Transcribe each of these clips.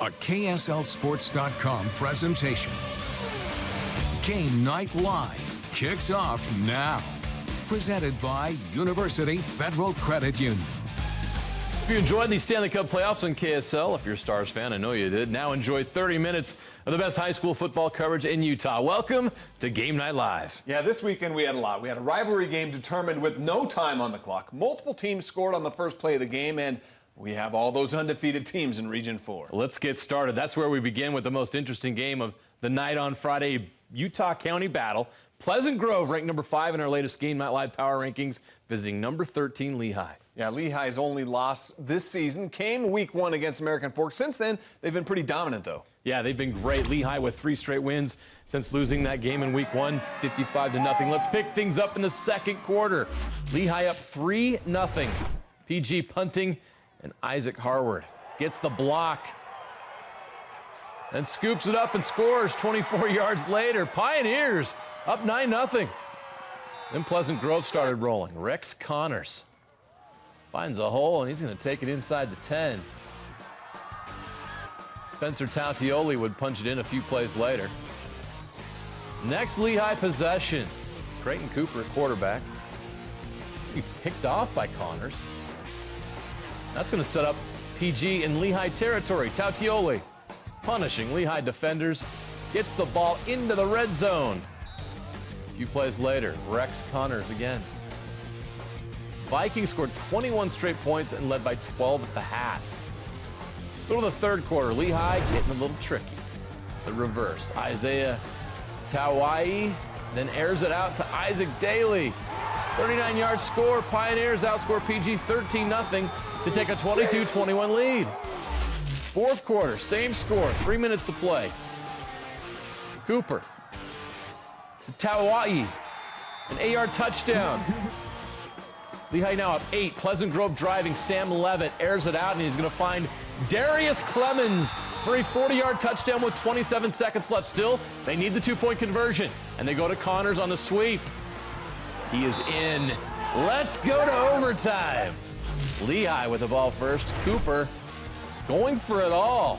A KSLSports.com presentation. Game Night Live kicks off now. Presented by University Federal Credit Union. If you enjoyed the Stanley Cup playoffs on KSL, if you're a Stars fan, I know you did, now enjoy 30 minutes of the best high school football coverage in Utah. Welcome to Game Night Live. Yeah, this weekend we had a lot. We had a rivalry game determined with no time on the clock. Multiple teams scored on the first play of the game, and we have all those undefeated teams in Region 4. Let's get started. That's where we begin with the most interesting game of the night on Friday, Utah County battle. Pleasant Grove ranked number 5 in our latest Game Night Live power rankings, visiting number 13 Lehi. Yeah, Lehi's only loss this season came week 1 against American Fork. Since then, they've been pretty dominant, though. Yeah, they've been great. Lehi with 3 straight wins since losing that game in week 1, 55-0. Let's pick things up in the second quarter. Lehi up 3-0. PG punting, and Isaac Harward gets the block and scoops it up and scores 24 yards later. Pioneers up 9-0. Then Pleasant Grove started rolling. Rex Connors finds a hole, and he's going to take it inside the 10. Spencer Tooele would punch it in a few plays later. Next Lehi possession. Creighton Cooper, quarterback. He picked off by Connors. That's going to set up PG in Lehi territory. Tooele punishing Lehi defenders. Gets the ball into the red zone. A few plays later, Rex Connors again. Vikings scored 21 straight points and led by 12 at the half. Still in the third quarter, Lehi getting a little tricky. The reverse. Isaiah Tawai then airs it out to Isaac Daly. 39-yard score. Pioneers outscore PG 13-0 to take a 22-21 lead. Fourth quarter, same score, 3 minutes to play. Cooper to Tawai, an 8-yard touchdown. Lehi now up 8. Pleasant Grove driving. Sam Levitt airs it out, and he's going to find Darius Clemens for a 40-yard touchdown with 27 seconds left. Still, they need the 2-point conversion, and they go to Connors on the sweep. He is in. Let's go to overtime. Lehi with the ball first. Cooper going for it all.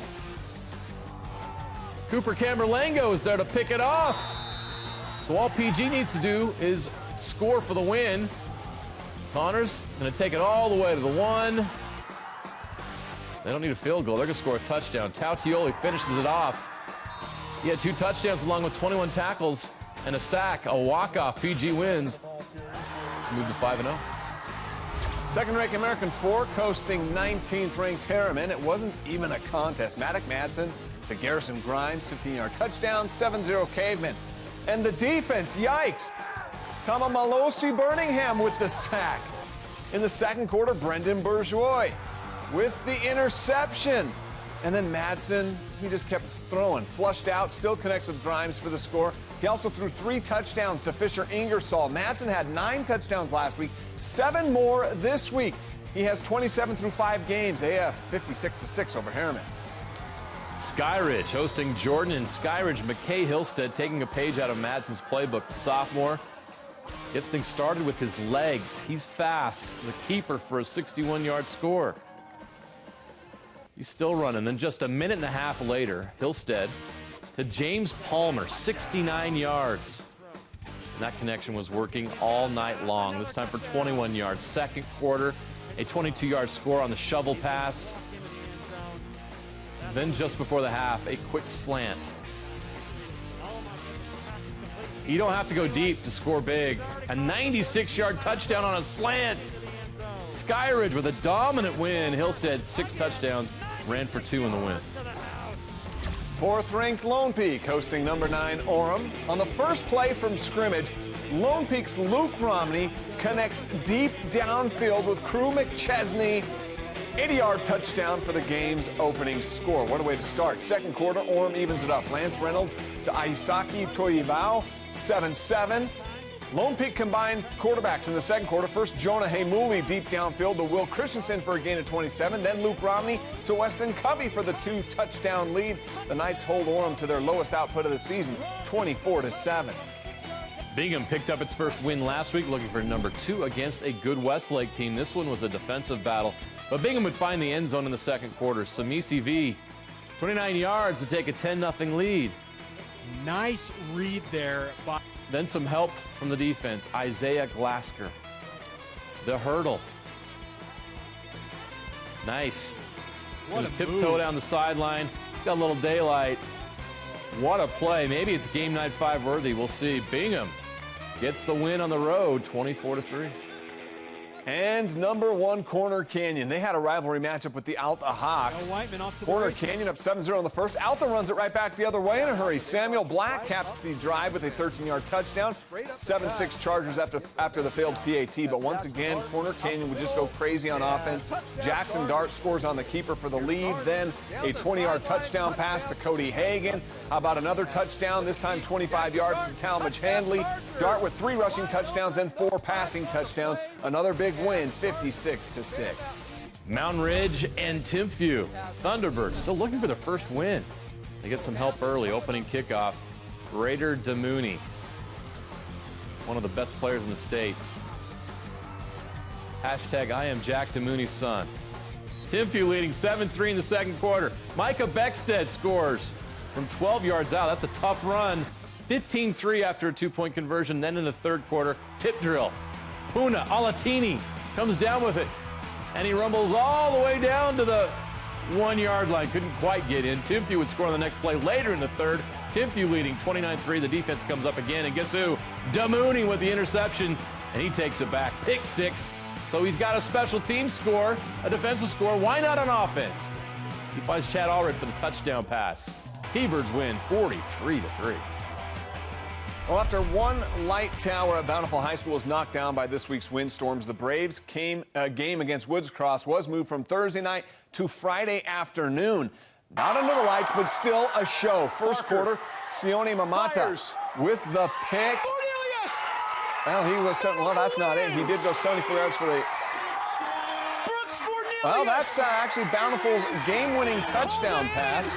Cooper Camberlango is there to pick it off. So all PG needs to do is score for the win. Connors going to take it all the way to the 1. They don't need a field goal. They're going to score a touchdown. Tooele finishes it off. He had 2 touchdowns along with 21 tackles and a sack. A walk-off. PG wins. Move to 5-0. Second-ranked American Fork hosting 19th-ranked Herriman. It wasn't even a contest. Maddock Madsen to Garrison Grimes. 15-yard touchdown. 7-0 Caveman. And the defense, yikes. Tamamalosi Birmingham with the sack. In the second quarter, Brendan Bourgeois with the interception. And then Madsen, he just kept throwing. Flushed out, still connects with Grimes for the score. He also threw 3 touchdowns to Fisher Ingersoll. Madsen had 9 touchdowns last week, 7 more this week. He has 27 through 5 games. AF 56-6 over Herriman. Skyridge hosting Jordan and Skyridge. McKay Hillstead taking a page out of Madsen's playbook. The sophomore gets things started with his legs. He's fast. The keeper for a 61-yard score. He's still running. Then just a minute and a half later, Hillstead to James Palmer, 69 yards. And that connection was working all night long. This time for 21 yards. Second quarter, a 22-yard score on the shovel pass. Then just before the half, a quick slant. You don't have to go deep to score big. A 96-yard touchdown on a slant. Skyridge with a dominant win. Hillstead, 6 touchdowns, ran for 2 in the win. Fourth-ranked Lone Peak hosting number 9 Orem. On the first play from scrimmage, Lone Peak's Luke Romney connects deep downfield with Crew McChesney. 80-yard touchdown for the game's opening score. What a way to start. Second quarter, Orem evens it up. Lance Reynolds to Aisaki Toyibao, 7-7. Lone Peak combined quarterbacks in the second quarter. First, Jonah Haymuli deep downfield to Will Christensen for a gain of 27. Then Luke Romney to Weston Covey for the 2-touchdown lead. The Knights hold Orem to their lowest output of the season, 24-7. Bingham picked up its first win last week, looking for number 2 against a good Westlake team. This one was a defensive battle, but Bingham would find the end zone in the second quarter. Samisi V 29 yards to take a 10-0 lead. Nice read there. Then some help from the defense. Isaiah Glasker. The hurdle. Nice. He's going to tiptoe down the sideline. Got a little daylight. What a play. Maybe it's game night 5 worthy. We'll see. Bingham gets the win on the road, 24-3. And number 1, Corner Canyon. They had a rivalry matchup with the Alta Hawks. Corner Canyon up 7-0 in the first. Alta runs it right back the other way in a hurry. Samuel Black caps the drive with a 13-yard touchdown. 7-6 Chargers after the failed PAT. But once again, Corner Canyon would just go crazy on offense. Jackson Dart scores on the keeper for the lead. Then a 20-yard touchdown pass to Cody Hagan. How about another touchdown? This time 25 yards to Talmadge Handley. Dart with 3 rushing touchdowns and 4 passing touchdowns. Another big win, 56-6. Mountain Ridge and Timpview. Thunderbirds still looking for their first win. They get some help early. Opening kickoff. Raider DeMooney, one of the best players in the state. Hashtag I am Jack DeMooney's son. Timpview leading 7-3 in the second quarter. Micah Beckstead scores from 12 yards out. That's a tough run. 15-3 after a 2-point conversion. Then in the third quarter, tip drill. Puna Alatini comes down with it, and he rumbles all the way down to the 1-yard line. Couldn't quite get in. Timpview would score on the next play later in the third. Timpview leading 29-3. The defense comes up again, and guess who? DeMooney with the interception, and he takes it back. Pick 6. So he's got a special team score, a defensive score. Why not on offense? He finds Chad Allred for the touchdown pass. T-Birds win 43-3. Well, after one light tower at Bountiful High School was knocked down by this week's windstorms, the Braves game against Woods Cross was moved from Thursday night to Friday afternoon. Not under the lights, but still a show. First quarter, Sione Mamata with the pick. Well, he was well, that's not it. He did go 74 yards for the. Well, that's actually Bountiful's game-winning touchdown pass.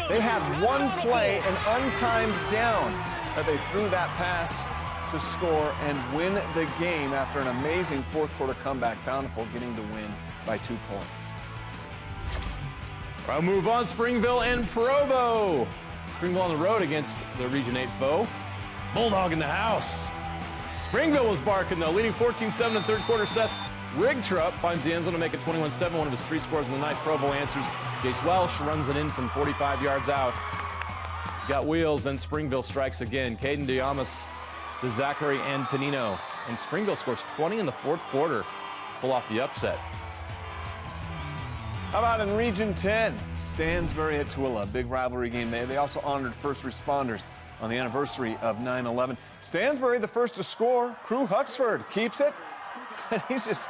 They had one play, an untimed down, that they threw that pass to score and win the game after an amazing fourth quarter comeback. Bountiful getting the win by 2 points. I'll move on. Springville and Provo. Springville on the road against the Region 8 foe. Bulldog in the house. Springville was barking though, leading 14-7 in the third quarter. Seth Rigtrup finds the end zone to make it 21-7, one of his 3 scores in the night. Provo answers. Jace Welsh runs it in from 45 yards out. He's got wheels, then Springville strikes again. Caden Diamas to Zachary Antonino. And Springville scores 20 in the fourth quarter. Pull off the upset. How about in Region 10? Stansbury at Tooele, a big rivalry game. They also honored first responders on the anniversary of 9/11. Stansbury, the first to score. Crew Huxford keeps it. And he's just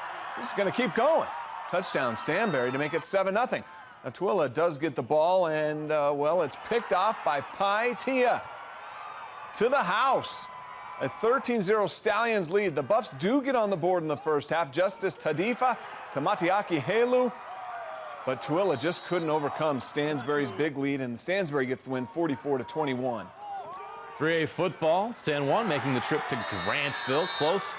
going to keep going. Touchdown Stanbury to make it 7-0. Now, Tooele does get the ball, and, well, it's picked off by Pai Tia to the house. A 13-0 Stallions lead. The Buffs do get on the board in the first half. Justice Tadifa to Matiaki Helu. But Tooele just couldn't overcome Stansbury's big lead, and Stansbury gets the win 44-21. 3A football. San Juan making the trip to Grantsville. Close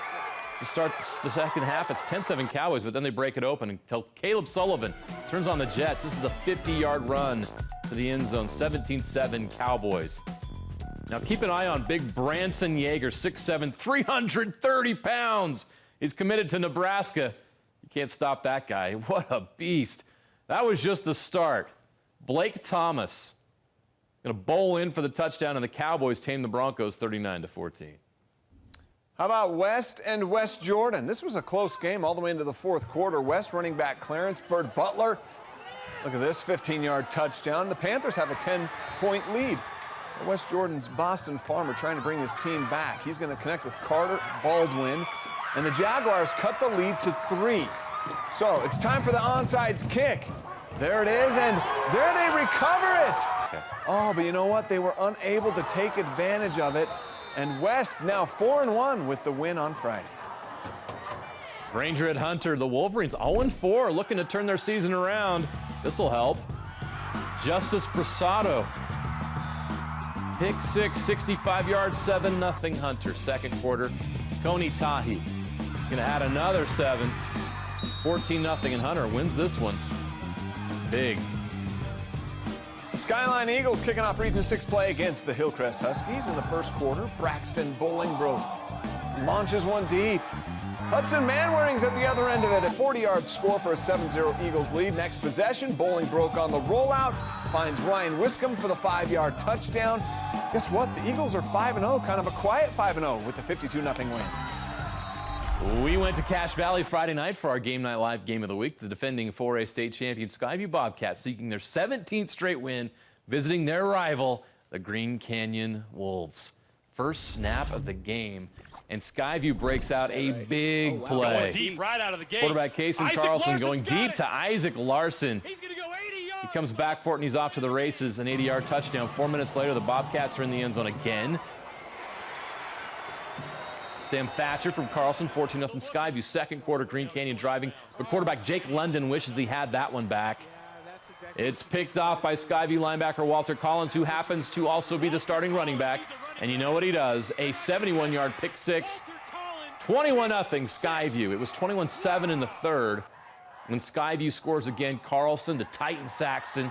to start the second half. It's 10-7 Cowboys, but then they break it open until Caleb Sullivan turns on the Jets. This is a 50-yard run to the end zone. 17-7 Cowboys. Now keep an eye on big Branson Yeager, 6'7", 330 pounds. He's committed to Nebraska. You can't stop that guy. What a beast. That was just the start. Blake Thomas going to bowl in for the touchdown, and the Cowboys tame the Broncos 39-14. How about West and West Jordan? This was a close game all the way into the fourth quarter. West running back Clarence Bird Butler. Look at this 15-yard touchdown. The Panthers have a 10-point lead. West Jordan's Boston Farmer trying to bring his team back. He's going to connect with Carter Baldwin, and the Jaguars cut the lead to 3. So it's time for the onside kick. There it is, and there they recover it. Okay. Oh, but you know what? They were unable to take advantage of it. And West now 4-1 with the win on Friday. Granger at Hunter. The Wolverines 0-4, looking to turn their season around. This will help. Justice Brasado. Pick 6, 65 yards, 7-0 Hunter. Second quarter. Coney Tahi going to add another 7. 14-0, and Hunter wins this one. Big. Skyline Eagles kicking off Region 6 play against the Hillcrest Huskies in the first quarter. Braxton Bolingbroke launches one deep. Hudson Manwaring's at the other end of it. A 40-yard score for a 7-0 Eagles lead. Next possession, Bolingbroke on the rollout. Finds Ryan Wiscombe for the 5-yard touchdown. Guess what? The Eagles are 5-0, kind of a quiet 5-0 with the 52-0 win. We went to Cache Valley Friday night for our Game Night Live Game of the Week. The defending 4A state champion Skyview Bobcats seeking their 17th straight win, visiting their rival, the Green Canyon Wolves. First snap of the game, and Skyview breaks out a big play. Going deep right out of the gate. Quarterback Kason Carlson going deep to Isaac Larson. He's going to go 80 yards. He comes back for it, and he's off to the races. An 80-yard touchdown. 4 minutes later, the Bobcats are in the end zone again. Sam Thatcher from Carlson, 14-0 Skyview. Second quarter, Green Canyon driving. But quarterback Jake London wishes he had that one back. It's picked off by Skyview linebacker Walter Collins, who happens to also be the starting running back. And you know what he does? A 71-yard pick six. 21-0 Skyview. It was 21-7 in the third. When Skyview scores again, Carlson to Titan Saxton.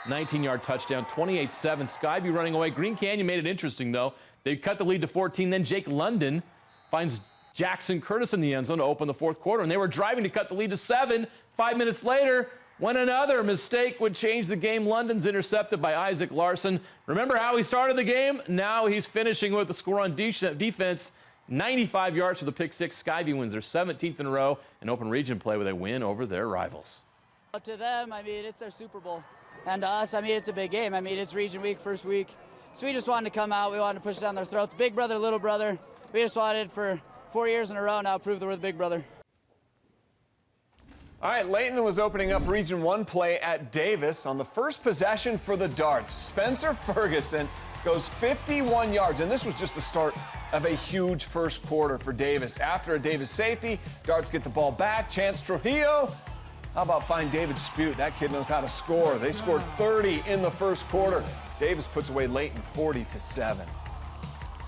19-yard touchdown, 28-7. Skyview running away. Green Canyon made it interesting, though. They cut the lead to 14. Then Jake London finds Jackson Curtis in the end zone to open the fourth quarter. And they were driving to cut the lead to 7. 5 minutes later, when another mistake would change the game, London's intercepted by Isaac Larson. Remember how he started the game? Now he's finishing with the score on defense. 95 yards for the pick six. Skyview wins their 17th in a row in open region play with a win over their rivals. To them, I mean, it's their Super Bowl. And to us, I mean, it's a big game. I mean, it's region week, first week. So we just wanted to come out. We wanted to push it down their throats. Big brother, little brother. We just wanted for 4 years in a row now prove that we're the big brother. All right, Layton was opening up Region 1 play at Davis on the first possession for the Darts. Spencer Ferguson goes 51 yards, and this was just the start of a huge first quarter for Davis. After a Davis safety, Darts get the ball back. Chance Trujillo. How about find David Spute? That kid knows how to score. They scored 30 in the first quarter. Davis puts away Layton 40-7.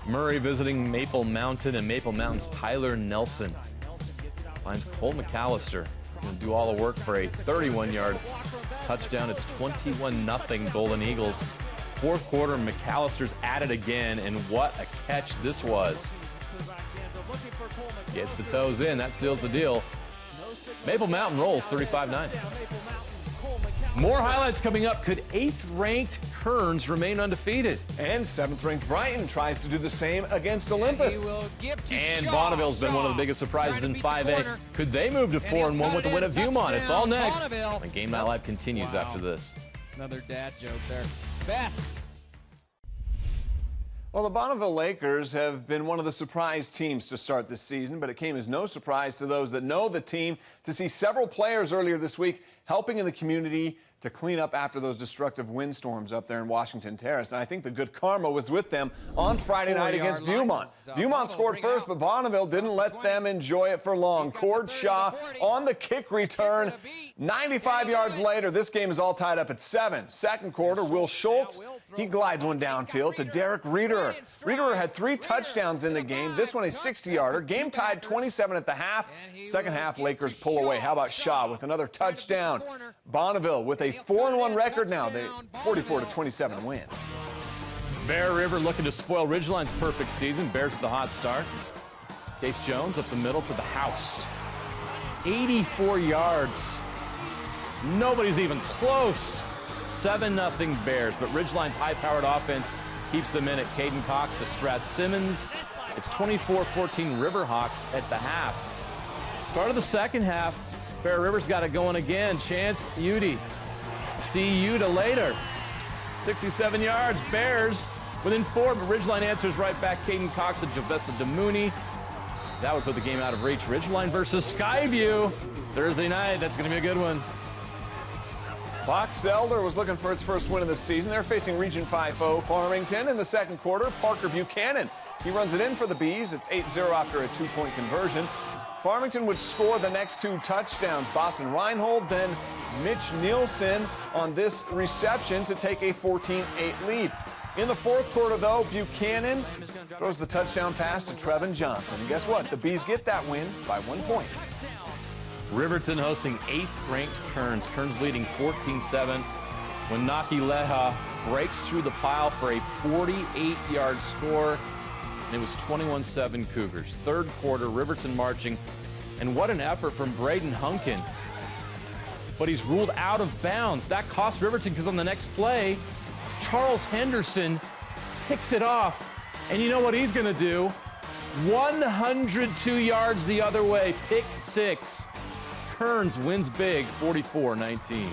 Murray visiting Maple Mountain, and Maple Mountain's Tyler Nelson finds Cole McAllister. Going to do all the work for a 31-yard touchdown. It's 21-0 Golden Eagles. Fourth quarter, McAllister's at it again, and what a catch this was. Gets the toes in. That seals the deal. Maple Mountain rolls 35-9. More highlights coming up. Could 8th-ranked Kearns remain undefeated? And 7th-ranked Brighton tries to do the same against Olympus. And Bonneville's been one of the biggest surprises in 5A. Could they move to 4-1 with the win at Beaumont? It's all next. And Game Night Live continues after this. Another dad joke there. Best. Well, the Bonneville Lakers have been one of the surprise teams to start this season, but it came as no surprise to those that know the team to see several players earlier this week helping in the community to clean up after those destructive windstorms up there in Washington Terrace. And I think the good karma was with them on Friday night against Beaumont. Beaumont scored first, but Bonneville didn't let them enjoy it for long. Cord Shaw on the kick return. 95 yards later, this game is all tied up at 7. Second quarter, Will Schultz, he glides one downfield to Derek Riederer. Riederer had 3 touchdowns in the game. This one a 60-yarder. Game tied 27 at the half. Second half, Lakers pull away. How about Shaw with another touchdown? Bonneville with a 4-1 record now. They 44-27 win. Bear River looking to spoil Ridgeline's perfect season. Bears with the hot start. Case Jones up the middle to the house. 84 yards. Nobody's even close. 7-0 Bears, but Ridgeline's high-powered offense keeps them in at Caden Cox to Strat Simmons. It's 24-14 Riverhawks at the half. Start of the second half, Bear River's got it going again. Chance Udy. See you to later. 67 yards, Bears within 4, but Ridgeline answers right back. Caden Cox and Javessa DeMooney. That would put the game out of reach. Ridgeline versus Skyview Thursday night. That's going to be a good one. Box Elder was looking for its first win of the season. They're facing Region 5 foe Farmington in the second quarter. Parker Buchanan, he runs it in for the Bees. It's 8-0 after a 2-point conversion. Farmington would score the next 2 touchdowns. Boston Reinhold, then Mitch Nielsen on this reception to take a 14-8 lead. In the fourth quarter, though, Buchanan throws the touchdown pass to Trevin Johnson. And guess what? The Bees get that win by 1 point. Riverton hosting 8th-ranked Kearns. Kearns leading 14-7. when Lehi breaks through the pile for a 48-yard score, and it was 21-7 Cougars. Third quarter, Riverton marching, and what an effort from Braden Hunkin. But he's ruled out of bounds. That cost Riverton because on the next play, Charles Henderson picks it off. And you know what he's going to do? 102 yards the other way, pick six. Kearns wins big, 44-19.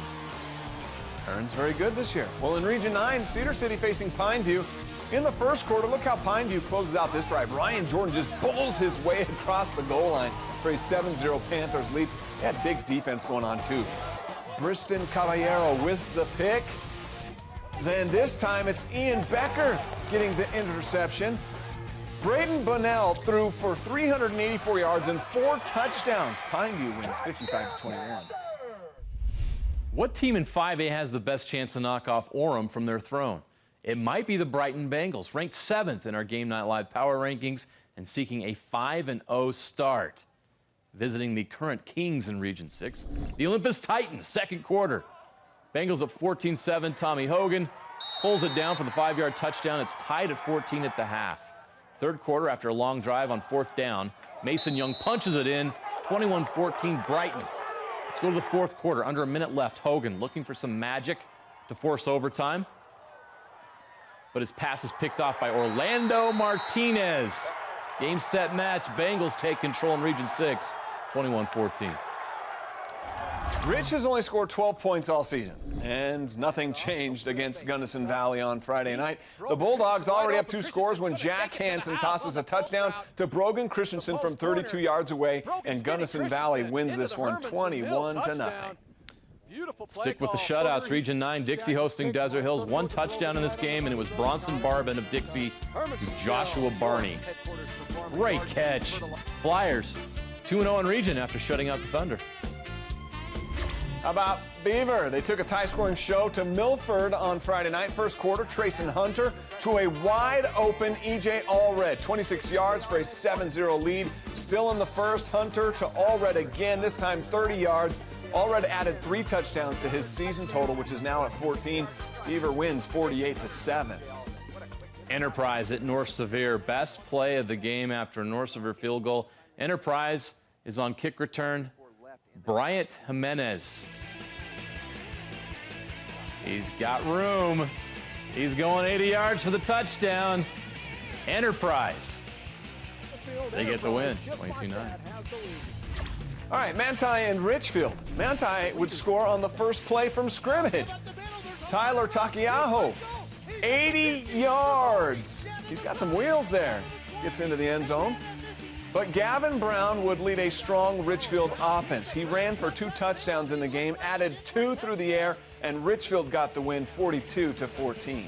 Kearns very good this year. Well, in Region 9, Cedar City facing Pineview. In the first quarter, look how Pineview closes out this drive. Ryan Jordan just bowls his way across the goal line for a 7-0 Panthers lead. They had big defense going on, too. Briston Caballero with the pick. Then this time it's Ian Becker getting the interception. Braden Bunnell threw for 384 yards and 4 touchdowns. Pineview wins 55-21. What team in 5A has the best chance to knock off Orem from their throne? It might be the Brighton Bengals, ranked 7th in our Game Night Live power rankings and seeking a 5-0 start. Visiting the current kings in Region 6, the Olympus Titans, second quarter. Bengals up 14-7. Tommy Hogan pulls it down for the 5-yard touchdown. It's tied at 14 at the half. Third quarter, after a long drive on fourth down, Mason Young punches it in, 21-14 Brighton. Let's go to the fourth quarter. Under a minute left. Hogan looking for some magic to force overtime. But his pass is picked off by Orlando Martinez. Game, set, match. Bengals take control in Region 6, 21-14. Rich has only scored 12 points all season, and nothing changed against Gunnison Valley on Friday night. The Bulldogs already up 2 scores when Jack Hansen tosses a touchdown to Brogan Christensen from 32 yards away, and Gunnison Valley wins this one 21-0. Stick with the shutouts. Region 9, Dixie hosting Desert Hills. 1 touchdown in this game, and it was Bronson Barbin of Dixie to Joshua Barney. Great catch. Flyers 2-0 in Region after shutting out the Thunder. How about Beaver? They took a tie-scoring show to Milford on Friday night. First quarter, Trayson Hunter to a wide-open E.J. Allred. 26 yards for a 7-0 lead. Still in the first, Hunter to Allred again, this time 30 yards. Allred added 3 touchdowns to his season total, which is now at 14. Beaver wins 48-7. Enterprise at North Severe. Best play of the game after a North Severe field goal. Enterprise is on kick return. Bryant Jimenez. He's got room. He's going 80 yards for the touchdown. Enterprise. They get the win, 22-9. All right, Manti and Richfield. Manti would score on the first play from scrimmage. Tyler Takiaho, 80 yards. He's got some wheels there. Gets into the end zone. But Gavin Brown would lead a strong Richfield offense. He ran for 2 touchdowns in the game, added 2 through the air, and Richfield got the win 42-14.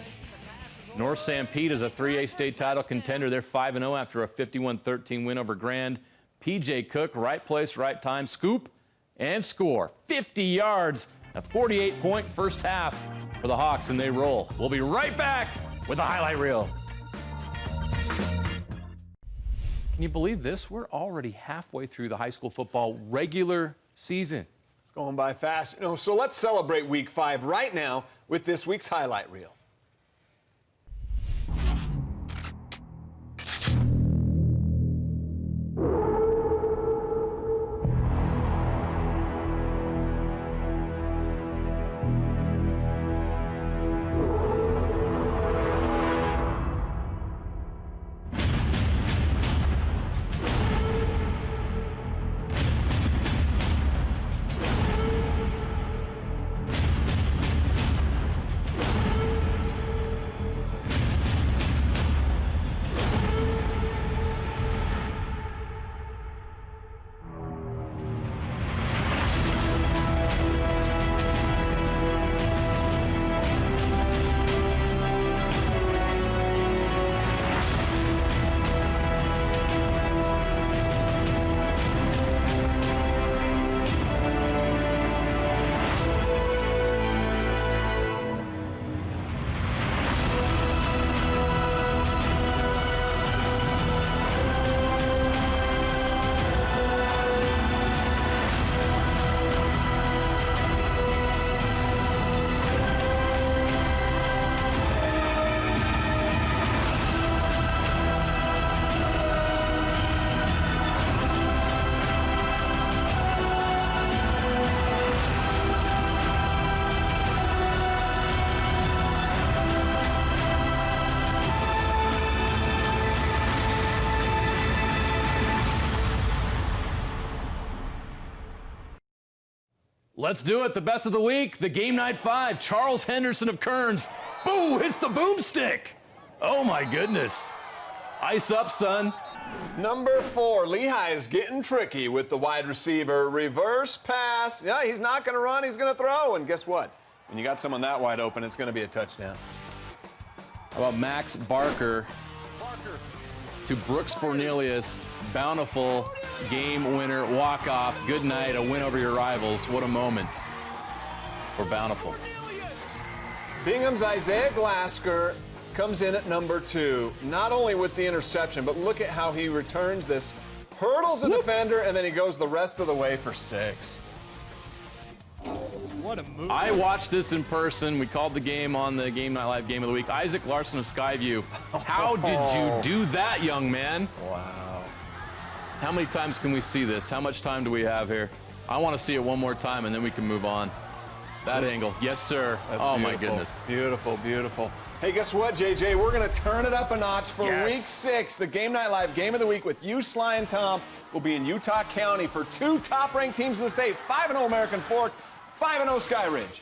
North Sanpete is a 3A state title contender. They're 5-0 after a 51-13 win over Grand. P.J. Cook, right place, right time, scoop and score. 50 yards, a 48-point first half for the Hawks, and they roll. We'll be right back with the highlight reel. Can you believe this? We're already halfway through the high school football regular season. It's going by fast. So let's celebrate Week 5 right now with this week's highlight reel. Let's do it. The best of the week. The game night 5. Charles Henderson of Kearns. Boo! Hits the boomstick. Oh, my goodness. Ice up, son. Number 4, Lehi is getting tricky with the wide receiver. Reverse pass. Yeah, he's not going to run. He's going to throw. And guess what? When you got someone that wide open, it's going to be a touchdown. How about Max Barker to Brooks Cornelius. Bountiful game winner, walk-off. Good night, a win over your rivals. What a moment for Bountiful. Bingham's Isaiah Glasker comes in at number 2, not only with the interception, but look at how he returns this. Hurdles a defender, and then he goes the rest of the way for 6. What a move. I watched this in person. We called the game on the Game Night Live Game of the Week. Isaac Larson of Skyview. How did you do that, young man? Wow. How many times can we see this? How much time do we have here? I want to see it one more time, and then we can move on. That angle. Yes, sir. That's oh, beautiful. My goodness. Beautiful, beautiful. Hey, guess what, JJ? We're going to turn it up a notch for Yes. Week 6. The Game Night Live Game of the Week with you, Sly and Tom, will be in Utah County for 2 top-ranked teams in the state, 5-0 American Fork, 5-0 Skyridge.